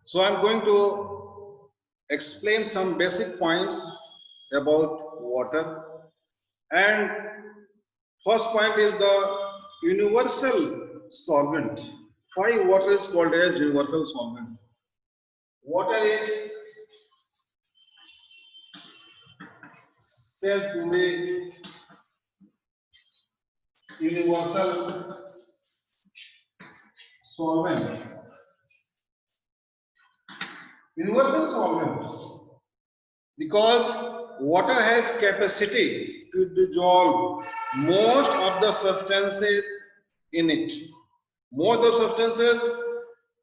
So I'm going to explain some basic points about water. And first point is the universal solvent. Why water is called as universal solvent? Water is said to be universal solvent. Universal solvent because water has capacity to dissolve most of the substances in it. Most of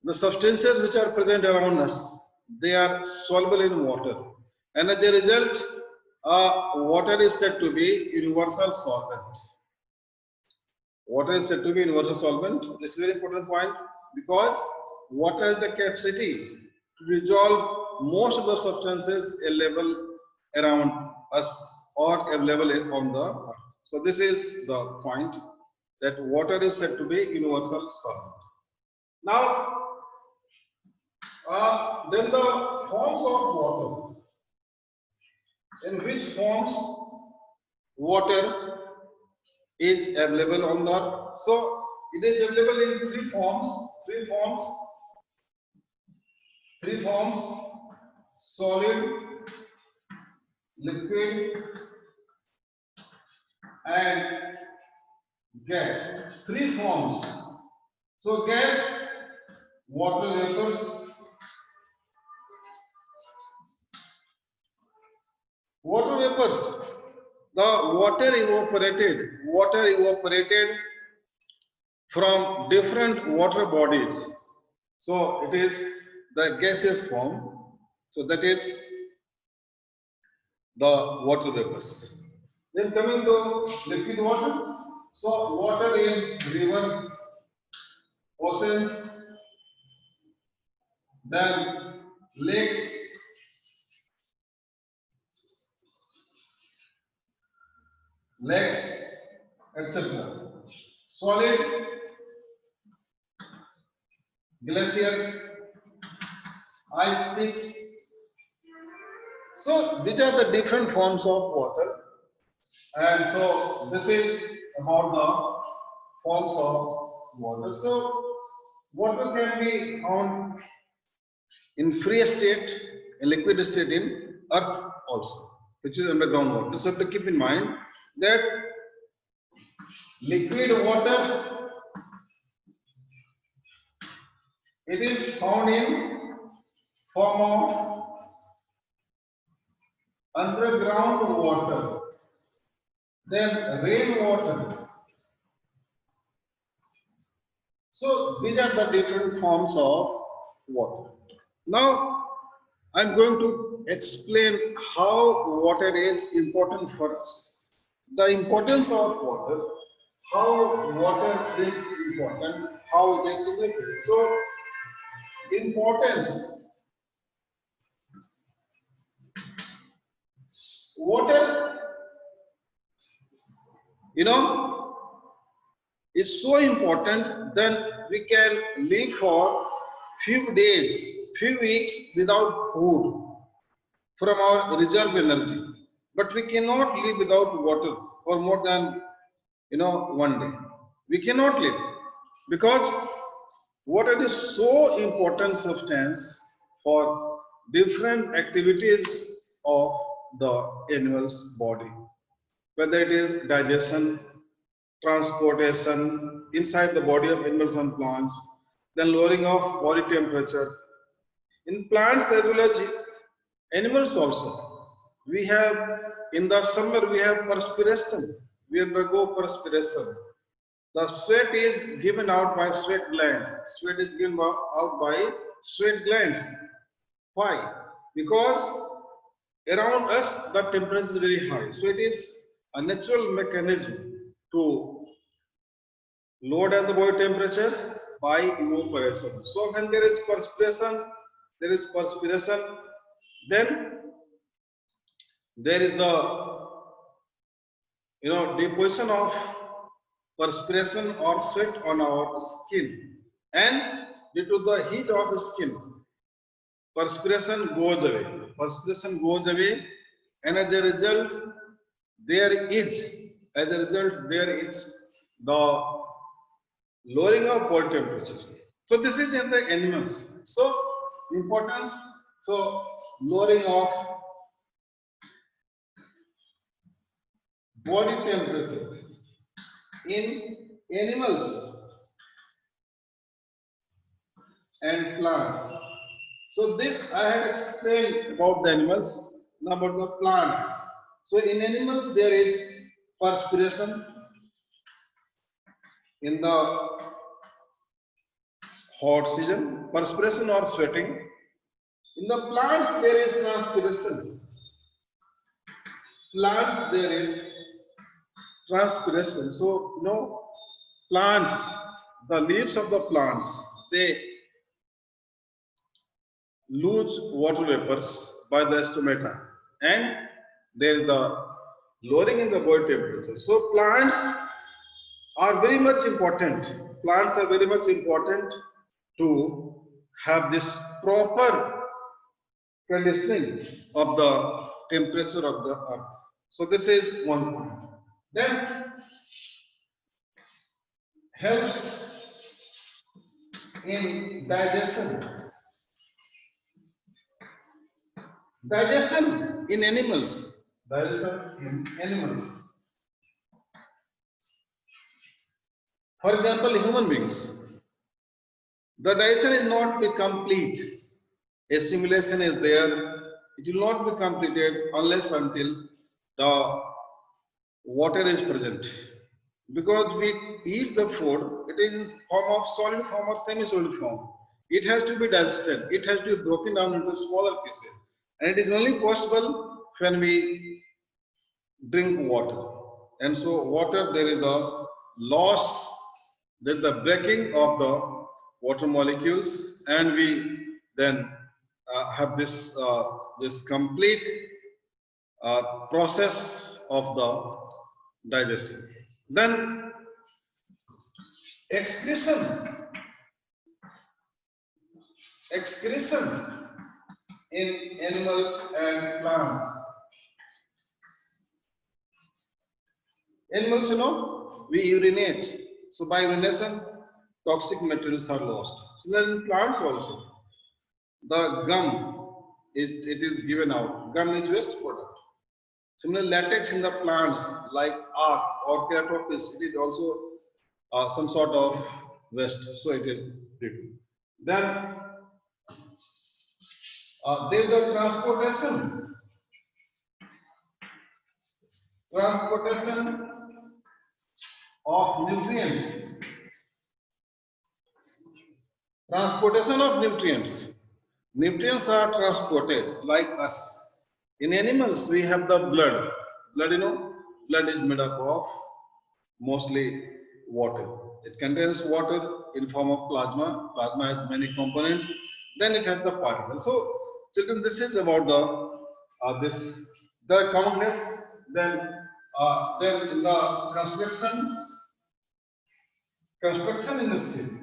the substances which are present around us, they are soluble in water. And as a result, water is said to be universal solvent. Water is said to be universal solvent. This is a very important point because water has the capacity to dissolve most of the substances available around us or available on the earth. So this is the point that water is said to be universal solvent. Now, then the forms of water. In which forms water is available on the earth? So it is available in three forms. Solid, liquid, and gas. Three forms. So gas, water vapors. Water vapors. The water evaporated from different water bodies. So it is the gaseous form. So that is the water vapors. Then coming to liquid water. So water in rivers, oceans, then lakes, etc. Solid, glaciers, ice peaks. So these are the different forms of water. And so this is about the forms of water. So water can be found in free state, in liquid state in earth also, which is underground water. So to keep in mind that liquid water, it is found in form of underground water, then rainwater. So these are the different forms of water. Now I'm going to explain how water is important for us. The importance of water, how water is important, how it is significant. So importance. Water, is so important that we can live for few days, few weeks without food from our reserve energy. But we cannot live without water for more than 1 day. We cannot live because water is so important substance for different activities of the animal's body, whether it is digestion, transportation inside the body of animals and plants, then lowering of body temperature. In plants as well as animals also, we have in the summer we have perspiration. We undergo perspiration. The sweat is given out by sweat glands. Sweat is given out by sweat glands. Why? Because around us the temperature is very high. So it is a natural mechanism to lower the body temperature by evaporation. So when there is perspiration, then there is the deposition of perspiration or sweat on our skin, and due to the heat of the skin, perspiration goes away. Perspiration goes away, and as a result, there is the lowering of body temperature. So this is in the animals. So importance. So lowering of body temperature in animals and plants. So this I had explained about the animals. Now about the plants. So in animals there is perspiration in the hot season, perspiration or sweating. In the plants there is transpiration. Plants there is transpiration. So plants, the leaves of the plants, they lose water vapors by the stomata, and there is the lowering in the body temperature. So plants are very much important. Plants are very much important to have this proper conditioning of the temperature of the earth. So this is one point. Then helps in digestion. Digestion in animals. Digestion in animals. For example, human beings. The digestion is not be complete. Assimilation is there. It will not be completed unless until the water is present. Because we eat the food, it is in form of solid form or semi-solid form. It has to be digested. It has to be broken down into smaller pieces. And it is only possible when we drink water. And so water, there is a loss, there is the breaking of the water molecules, and we then have this complete process of the digestion. Then excretion in animals and plants. Animals, we urinate. So by urination, toxic materials are lost. Similarly, in plants also, the gum it is given out. Gum is waste product. Similarly, latex in the plants like arc or keratopis, it is also some sort of waste. So it is written. Then there is the transportation of nutrients. Transportation of nutrients. Nutrients are transported like us. In animals, we have the blood. Blood is made up of mostly water. It contains water in form of plasma. Plasma has many components. Then it has the particles. So, children, this is about the countless. Then in the construction industries,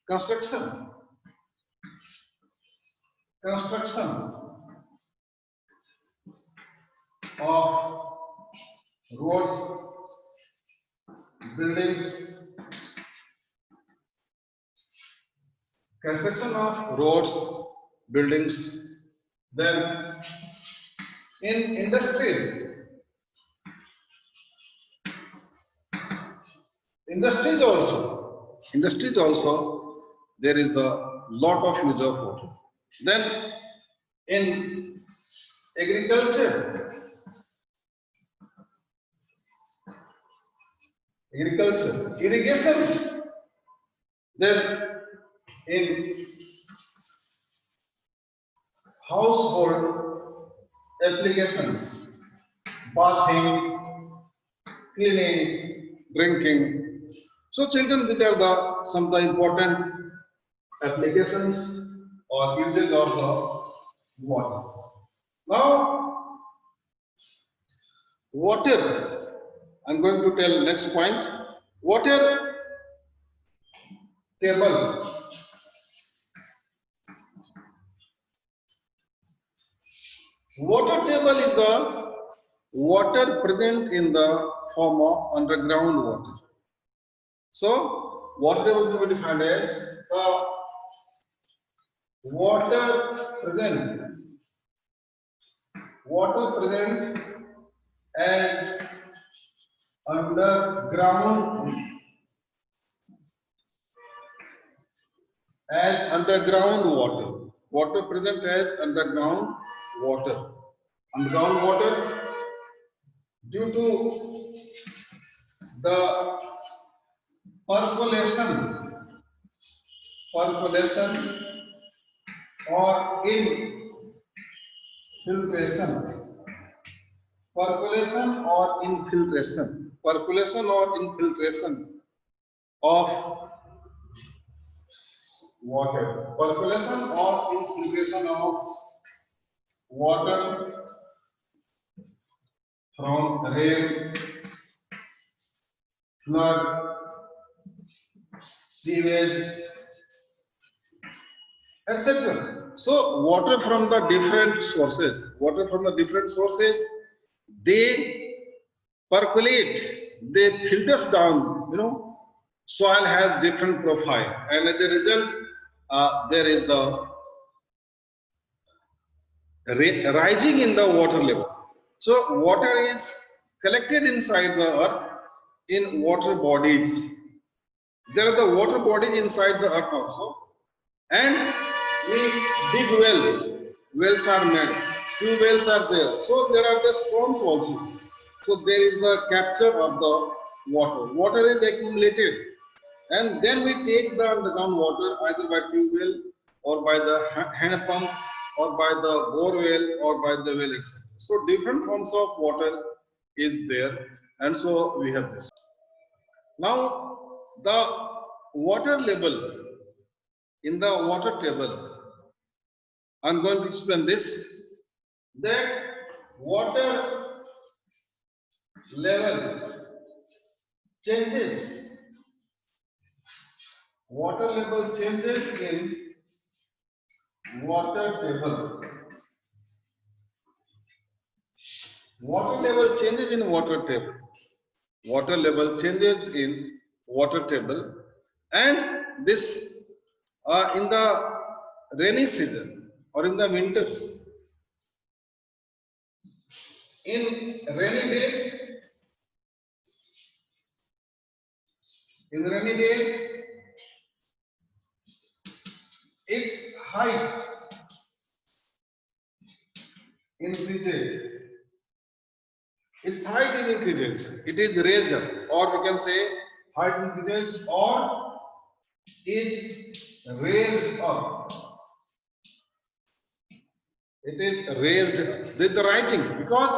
construction of roads, buildings, construction of roads, buildings. Then in industries also there is the lot of use of water. Then in agriculture, irrigation. Then in household applications, bathing, cleaning, drinking. So children, these are some of the important applications or uses of the water. Now, water, I'm going to tell next point. Water table. Water table is the water present in the form of underground water. So, water table will be defined as the water present as underground water present as underground water. Underground water due to the percolation or infiltration of water. Percolation or infiltration of water from rain, flood, sewage, etc. So water from the different sources, they percolate, they filters down. Soil has different profile, and as a result, there is the rising in the water level. So water is collected inside the earth in water bodies. There are the water bodies inside the earth also, and we dig wells are made, two wells are there, so there are the storms also. So there is the capture of the water is accumulated, and then we take the underground water either by tube well or by the hand pump or by the bore well or by the well, etc. So different forms of water is there, and so we have this. Now the water level in the water table, I'm going to explain this, that water level changes. Water level changes in water table. Water level changes in water table. Water level changes in water table, and this in the rainy season or in the winters. In rainy days, its height increases. Its height increases. It is raised up, or we can say height increases or is raised up. It is raised with the rising, because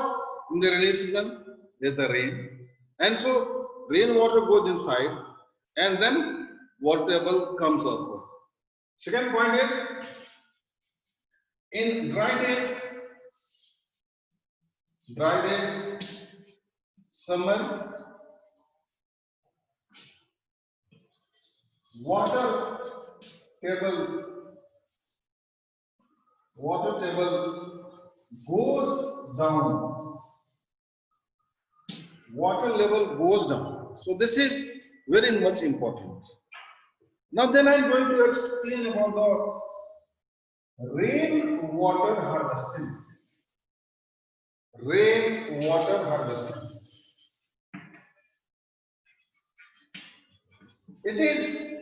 in the rainy season there is the rain, and so rainwater goes inside, and then water table comes up. Second point is, in dry days, summer, water table goes down. Water level goes down. So this is very much important. Now then I'm going to explain about the rainwater harvesting. Rainwater harvesting. It is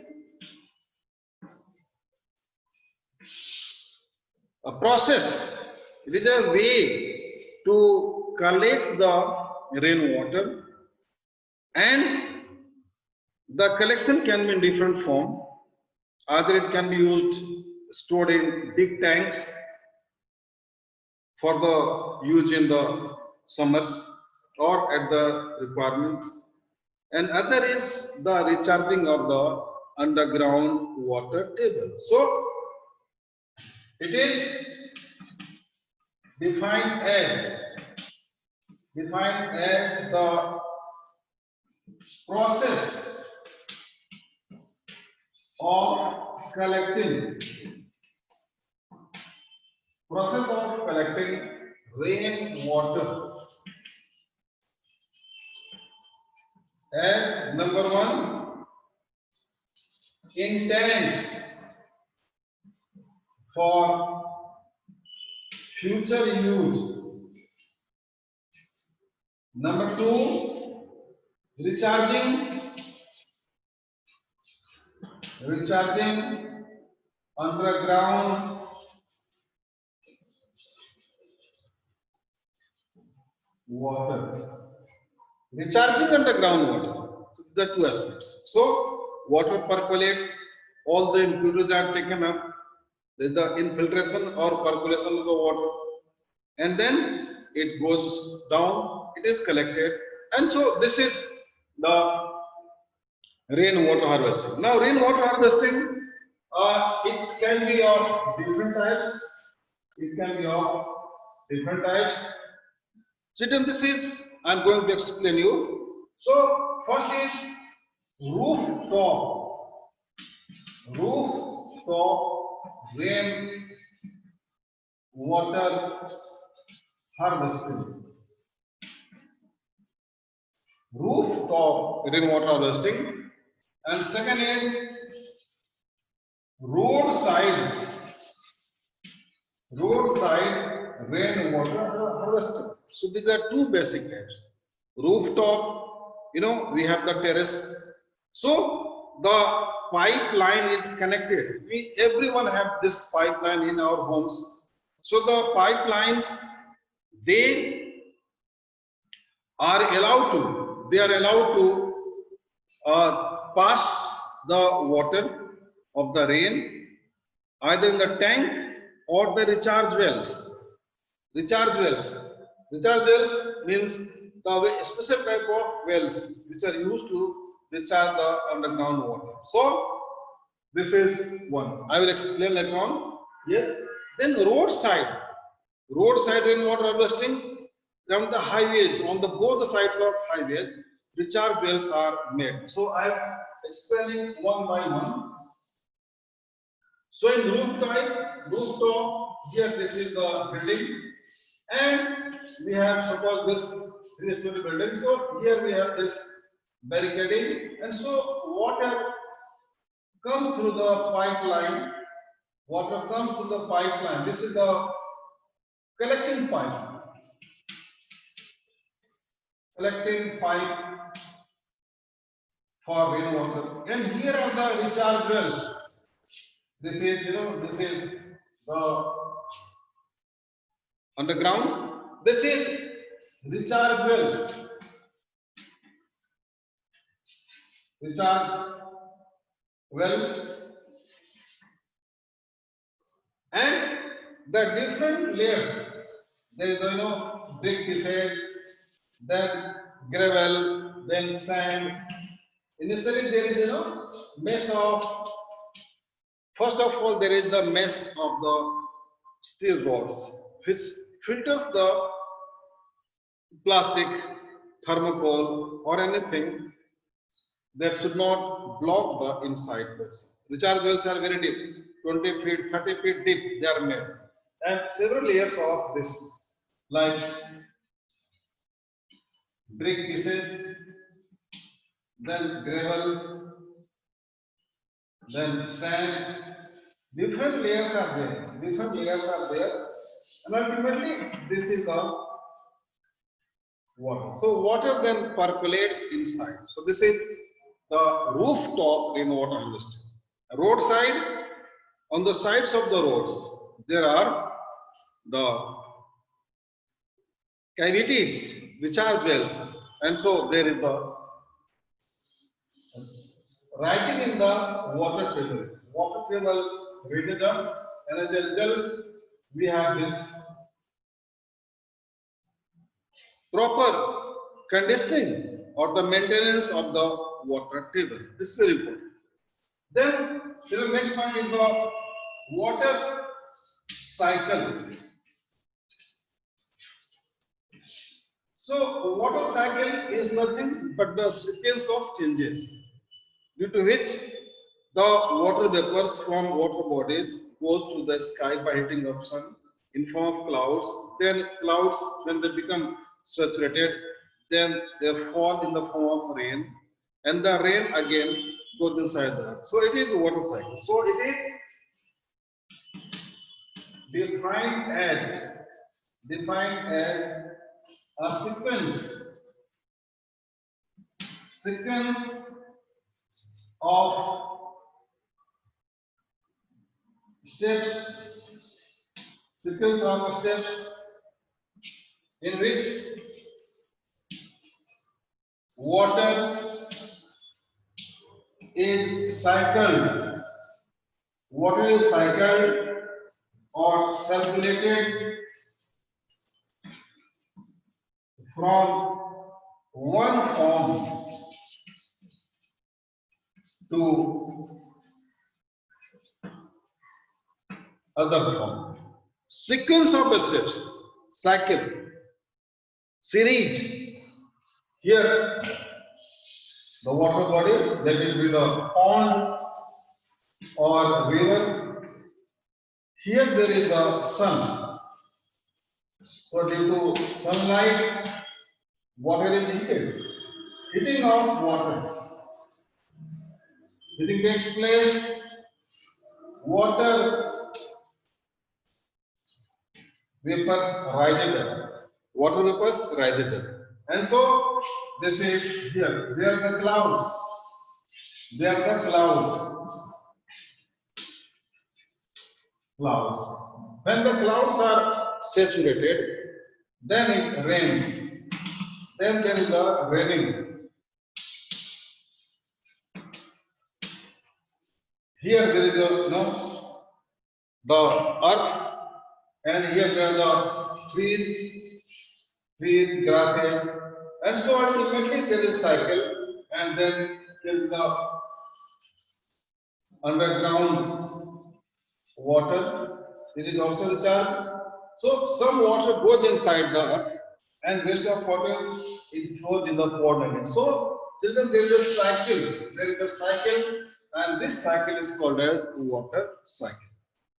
a process. It is a way to collect the rainwater, and the collection can be in different form. Either it can be used, stored in big tanks for the use in the summers or at the requirement, and other is the recharging of the underground water table. So it is defined as the process of collecting rain water as number one, intense for future use. Number two, recharging underground water. Recharging underground water. So these are two aspects. So water percolates, all the impurities are taken up. There is the infiltration or percolation of the water, and then it goes down. It is collected, and so this is the rainwater harvesting. Now, rainwater harvesting, it can be of different types. It can be of different types. So then this is, I'm going to explain you. So first is rooftop, rooftop rain water harvesting. Rooftop rainwater harvesting. And second is roadside rainwater harvesting. So these are two basic types. Rooftop, we have the terrace. So the pipeline is connected. Everyone have this pipeline in our homes. So the pipelines, they are allowed to pass the water of the rain either in the tank or the recharge wells. Recharge wells means the special type of wells which are used to recharge the underground water. So this is one. I will explain later on. Here, then roadside rainwater harvesting from the highways, on the both sides of highway, recharge wells are made. So I am explaining one by one. So in rooftop, here this is the building, and we have suppose this 3-story building. So here we have this barricading, and so water comes through the pipeline. This is the collecting pipe for rainwater. And here are the recharge wells. This is the underground. This is recharge well, and the different layers. There is brick pieces, then gravel, then sand. Initially there is mess of. First of all, there is the mess of the steel rods, which filters the plastic, thermocol, or anything that should not block the inside wells. Recharge wells are very deep, 20 feet, 30 feet deep, they are made. And several layers of this, like brick pieces, then gravel, then sand. Different layers are there. And ultimately, this is the water. So water then percolates inside. So this is the rooftop rainwater harvesting. Roadside, on the sides of the roads, there are the cavities, recharge wells, and so there is the rising in the water table. Water table rated up, and as a result, we have this proper conditioning or the maintenance of the water table. This is very important. Then the next one is the water cycle. So water cycle is nothing but the sequence of changes due to which the water vapors from water bodies goes to the sky by heating of sun, in form of clouds. Then clouds, when they become saturated, then they fall in the form of rain, and the rain again goes inside the earth. So it is water cycle. So it is defined as a sequence of steps, in which water is cycled, or circulated from one form to other form. Sequence of steps, cycle, series. Here, the water bodies, that will be the pond or river. Here there is the sun. So due to sunlight, water is heated. Heating of water. Heating takes place. Water vapors rise up. Water vapors rise up. And so this is here. They are the clouds. When the clouds are saturated, then it rains. Then there is the raining. Here there is the earth, and here there are the trees, grasses, and so ultimately there is cycle, and then there is the underground water. It is also recharged. So some water goes inside the earth, and rest of water it flows in the pond again. So children, there is a cycle. And this cycle is called as water cycle.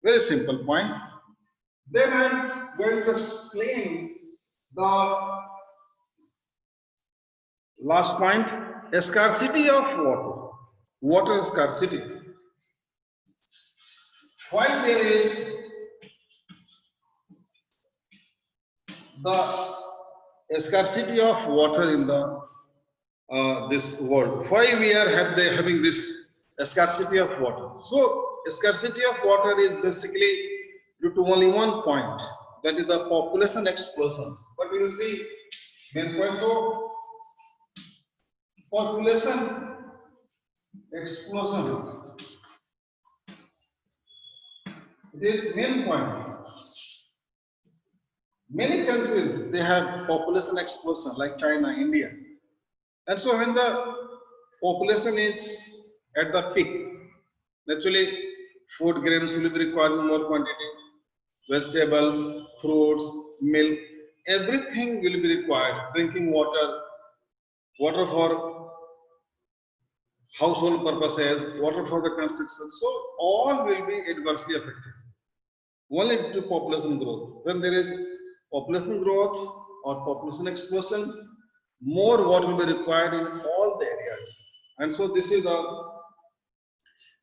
Very simple point. Then I am going to explain the last point, a scarcity of water scarcity. While there is the scarcity of water in the this world, why we are having this scarcity of water? So scarcity of water is basically due to only one point, that is the population explosion. But we will see main point. So population explosion, it is main point. Many countries, they have population explosion like China, India. And so when the population is at the peak, naturally food grains will be required in more quantity, vegetables, fruits, milk, everything will be required, drinking water, water for household purposes, water for the construction. So all will be adversely affected. Only due to population growth. When there is population growth or population explosion, more water will be required in all the areas. And so this is the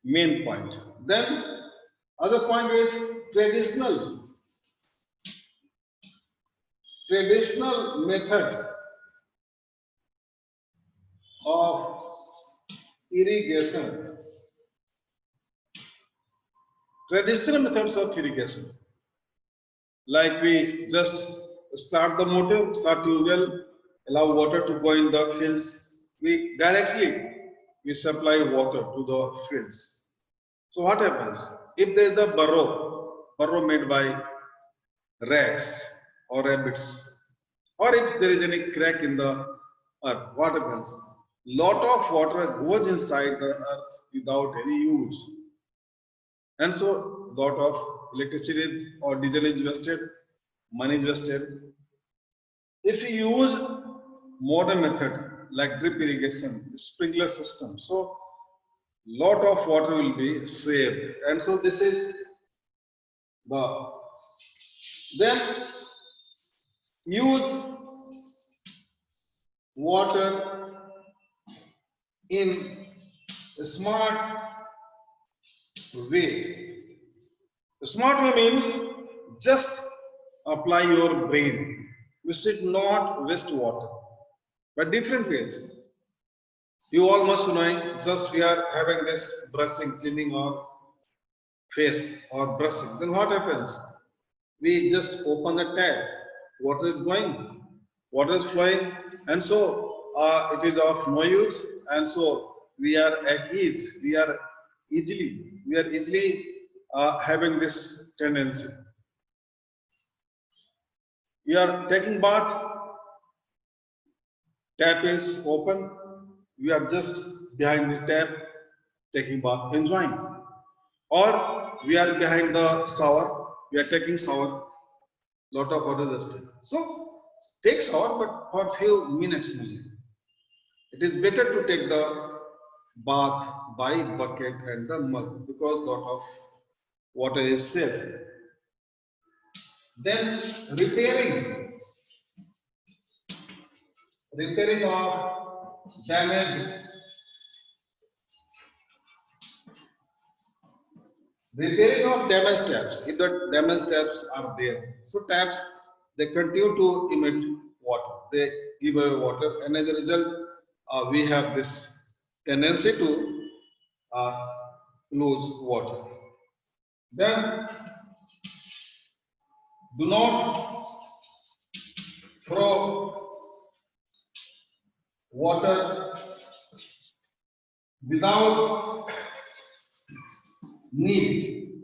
main point. Then other point is traditional methods of irrigation. Traditional methods of irrigation, like we just start the motor, start tubewell, allow water to go in the fields. We directly supply water to the fields. So what happens if there is a burrow made by rats or rabbits, or if there is any crack in the earth? What happens? Lot of water goes inside the earth without any use, and so lot of electricity or diesel is wasted, money is wasted. If you use modern method like drip irrigation, sprinkler system, so lot of water will be saved. And so this is the Then use water in a smart way. A smart way means just apply your brain. We should not waste water, but different ways. You all must know, just we are having this brushing, cleaning our face or brushing. Then what happens? We just open the tap, water is going, water is flowing, and so it is of no use, and so we are at ease. We are easily having this tendency. We are taking bath, tap is open, we are just behind the tap, taking bath, enjoying, or we are behind the shower, we are taking shower, lot of water wasted. So take shower, but for few minutes only. It is better to take the bath by bucket and the mug because lot of water is saved. Then repairing of damaged, repairing of damaged taps. If the damaged taps are there, so taps they continue to emit water. They give away water, and as a result, we have this tendency to uh, lose water. Then do not throw water without need.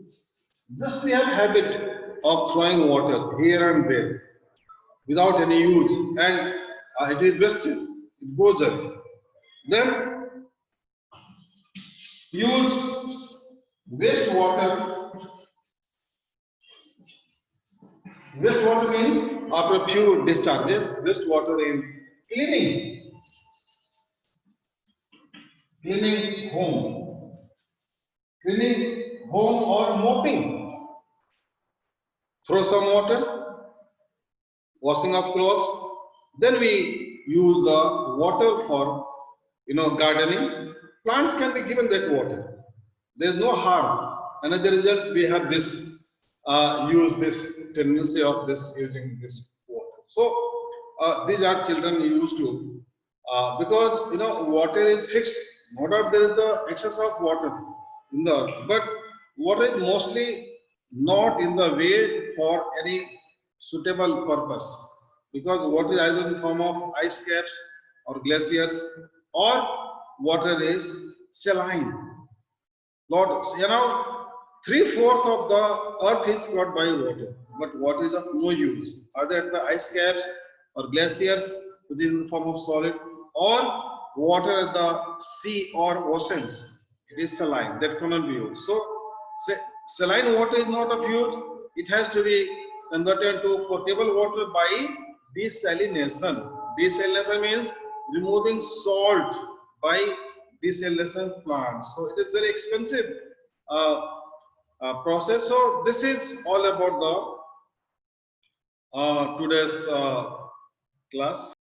Just we have habit of throwing water here and there without any use, and it is wasted. It goes away. Then use wastewater. Wastewater means after a few discharges, wastewater in cleaning, cleaning home, cleaning home or mopping. Throw some water, washing of clothes. Then we use the water for gardening. Plants can be given that water. There is no harm, and as a result, we have this use this tendency of this using this water. So these are children used to because water is fixed. No doubt there is the excess of water in the earth, but water is mostly not in the way for any suitable purpose because water is either in form of ice caps or glaciers or water is saline. Lord, 3/4 of the earth is covered by water, but water is of no use. Either the ice caps or glaciers, which is in the form of solid, or water at the sea or oceans. It is saline, that cannot be used. So, saline water is not of use. It has to be converted to potable water by desalination. Desalination means removing salt by desalination plant. So it is very expensive process. So this is all about the today's class.